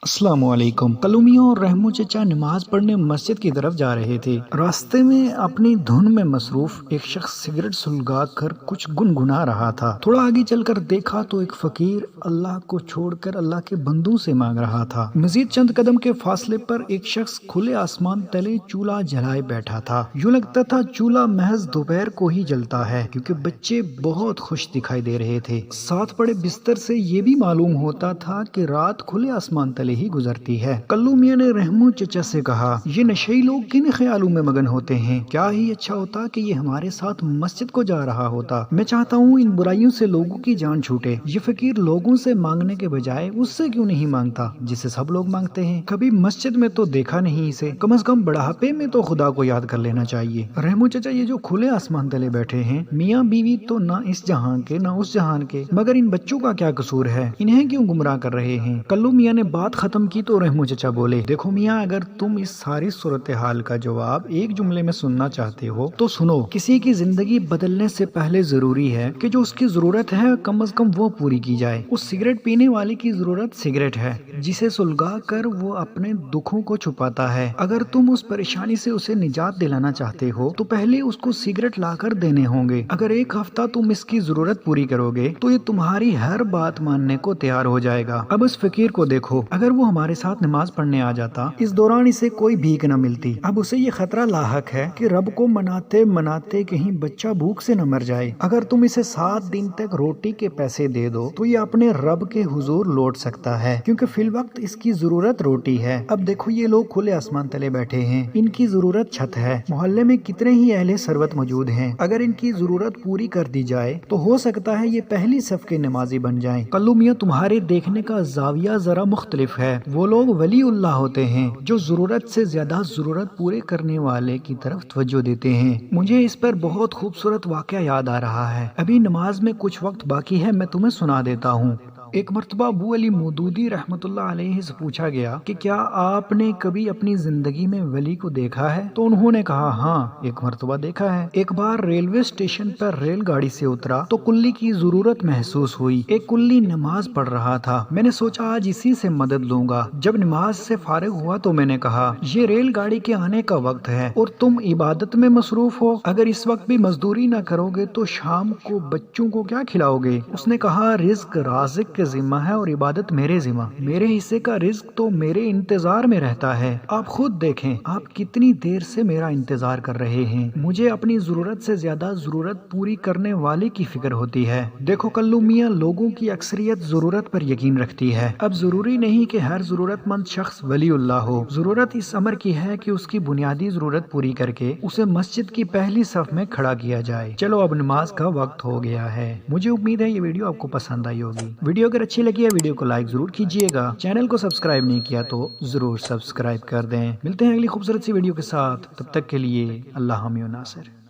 السلام علیکم۔ کلو میاں اور رحمو چچا نماز پڑھنے مسجد کی طرف جا رہے تھے۔ راستے میں اپنی دھن میں مصروف ایک شخص سگریٹ سلگا کر کچھ گنگنا رہا تھا۔ تھوڑا آگے چل کر دیکھا تو ایک فقیر اللہ کو چھوڑ کر اللہ کے بندوں سے مانگ رہا تھا۔ مزید چند قدم کے فاصلے پر ایک شخص کھلے آسمان تلے چولہا جلائے بیٹھا تھا۔ یوں لگتا تھا چولہا محض دوپہر کو ہی جلتا ہے، کیونکہ بچے بہت خوش دکھائی دے رہے تھے۔ ساتھ پڑے بستر سے یہ بھی معلوم ہوتا تھا کہ رات کھلے آسمان تلے ہی گزرتی ہے۔ کلو میاں نے رحمو چچا سے کہا، یہ نشئی لوگ کن خیالوں میں مگن ہوتے ہیں؟ کیا ہی اچھا ہوتا کہ یہ ہمارے ساتھ مسجد کو جا رہا ہوتا۔ میں چاہتا ہوں ان برائیوں سے لوگوں کی جان چھوٹے۔ یہ فقیر لوگوں سے مانگنے کے بجائے اس سے کیوں نہیں مانگتا جسے سب لوگ مانگتے ہیں؟ کبھی مسجد میں تو دیکھا نہیں اسے، کم از کم بڑھاپے میں تو خدا کو یاد کر لینا چاہیے۔ رحمو چچا، یہ جو کھلے آسمان تلے بیٹھے ہیں، میاں بیوی تو نہ اس جہان کے نہ اس جہان کے، مگر ان بچوں کا کیا قصور ہے؟ انہیں کیوں گمراہ کر رہے ہیں؟ کلو میاں نے بات ختم کی تو رحمو چچا بولے، دیکھو میاں، اگر تم اس ساری صورتحال کا جواب ایک جملے میں سننا چاہتے ہو تو سنو۔ کسی کی زندگی بدلنے سے پہلے ضروری ہے کہ جو اس کی ضرورت ہے کم از کم وہ پوری کی جائے۔ اس سگریٹ پینے والے کی ضرورت سگریٹ ہے، جسے سلگا کر وہ اپنے دکھوں کو چھپاتا ہے۔ اگر تم اس پریشانی سے اسے نجات دلانا چاہتے ہو تو پہلے اس کو سگریٹ لا کر دینے ہوں گے۔ اگر ایک ہفتہ تم اس کی ضرورت پوری کرو گے تو یہ تمہاری ہر بات ماننے کو تیار ہو جائے گا۔ اب اس فقیر کو دیکھو، اگر وہ ہمارے ساتھ نماز پڑھنے آ جاتا، اس دوران اسے کوئی بھیک نہ ملتی۔ اب اسے یہ خطرہ لاحق ہے کہ رب کو مناتے مناتے کہیں بچہ بھوک سے نہ مر جائے۔ اگر تم اسے 7 دن تک روٹی کے پیسے دے دو تو یہ اپنے رب کے حضور لوٹ سکتا ہے، کیونکہ فی الوقت اس کی ضرورت روٹی ہے۔ اب دیکھو، یہ لوگ کھلے آسمان تلے بیٹھے ہیں، ان کی ضرورت چھت ہے۔ محلے میں کتنے ہی اہل ثروت موجود ہیں، اگر ان کی ضرورت پوری کر دی جائے تو ہو سکتا ہے یہ پہلی صف کے نمازی بن جائیں۔ کلو میاں، تمہارے دیکھنے کا زاویہ ذرا مختلف ہے۔ وہ لوگ ولی اللہ ہوتے ہیں جو ضرورت سے زیادہ ضرورت پورے کرنے والے کی طرف توجہ دیتے ہیں۔ مجھے اس پر بہت خوبصورت واقعہ یاد آ رہا ہے۔ ابھی نماز میں کچھ وقت باقی ہے، میں تمہیں سنا دیتا ہوں۔ ایک مرتبہ ابو علی مودودی رحمۃ اللہ علیہ سے پوچھا گیا کہ کیا آپ نے کبھی اپنی زندگی میں ولی کو دیکھا ہے؟ تو انہوں نے کہا، ہاں، ایک مرتبہ دیکھا ہے۔ ایک بار ریلوے اسٹیشن پر ریل گاڑی سے اترا تو کلی کی ضرورت محسوس ہوئی۔ ایک کلی نماز پڑھ رہا تھا۔ میں نے سوچا آج اسی سے مدد لوں گا۔ جب نماز سے فارغ ہوا تو میں نے کہا، یہ ریل گاڑی کے آنے کا وقت ہے اور تم عبادت میں مصروف ہو۔ اگر اس وقت بھی مزدوری نہ کرو گے تو شام کو بچوں کو کیا کھلاؤ گے؟ اس نے کہا، رزق رازق کے ذمہ ہے اور عبادت میرے ذمہ۔ میرے حصے کا رزق تو میرے انتظار میں رہتا ہے۔ آپ خود دیکھیں، آپ کتنی دیر سے میرا انتظار کر رہے ہیں۔ مجھے اپنی ضرورت سے زیادہ ضرورت پوری کرنے والے کی فکر ہوتی ہے۔ دیکھو کلو میاں، لوگوں کی اکثریت ضرورت پر یقین رکھتی ہے۔ اب ضروری نہیں کہ ہر ضرورت مند شخص ولی اللہ ہو۔ ضرورت اس امر کی ہے کہ اس کی بنیادی ضرورت پوری کر کے اسے مسجد کی پہلی صف میں کھڑا کیا جائے۔ چلو اب نماز کا وقت ہو گیا ہے۔ مجھے امید ہے یہ ویڈیو آپ کو پسند آئی ہوگی۔ ویڈیو اگر اچھی لگی ہے ویڈیو کو لائک ضرور کیجیے گا۔ چینل کو سبسکرائب نہیں کیا تو ضرور سبسکرائب کر دیں۔ ملتے ہیں اگلی خوبصورت سی ویڈیو کے ساتھ، تب تک کے لیے اللہ حامی و ناصر۔